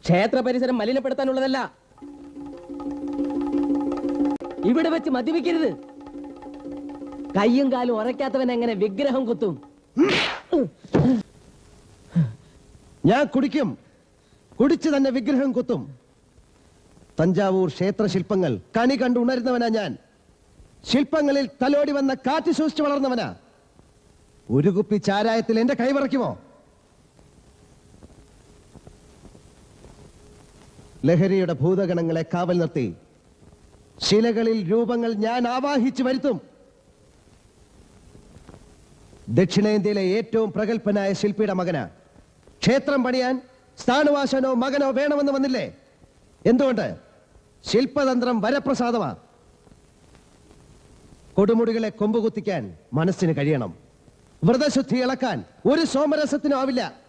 ക്ഷേത്ര പരിസരം മലിനപ്പെടുത്താനുള്ളതല്ല. ഇവിടെ വെച്ച് മദ്യപിക്കരുത്. കയ്യും കാലും ഉറയ്ക്കാത്തവൻ എങ്ങനെ വിഗ്രഹം കുത്തും? ഞാൻ കുടിക്കും, കുടിച്ചു തന്നെ വിഗ്രഹം കുത്തും. തഞ്ചാവൂർ ക്ഷേത്ര ശില്പങ്ങൾ കണി കണ്ടു ഉണരുന്നവനാ ഞാൻ. ശില്പങ്ങളിൽ തലോടി വന്ന കാറ്റ് സൂക്ഷിച്ചു വളർന്നവനാ. ഒരു കുപ്പി ചാരായത്തിൽ എന്റെ കൈവറയ്ക്കുമോ? ലഹരിയുടെ ഭൂതഗണങ്ങളെ കാവൽ നിർത്തി ശിലകളിൽ രൂപങ്ങൾ ഞാൻ ആവാഹിച്ചു വരുത്തും. ദക്ഷിണേന്ത്യയിലെ ഏറ്റവും പ്രഗത്ഭനായ ശില്പിയുടെ മകനാ. ക്ഷേത്രം പണിയാൻ സ്ഥാണുവാശനോ മകനോ വേണമെന്ന് വന്നില്ലേ? എന്തുകൊണ്ട്? ശില്പതന്ത്രം വരപ്രസാദമാ. കൊടുമുടികളെ കൊമ്പുകുത്തിക്കാൻ മനസ്സിന് കഴിയണം. വ്രതശുദ്ധി ഇളക്കാൻ ഒരു സോമരസത്തിനും ആവില്ല.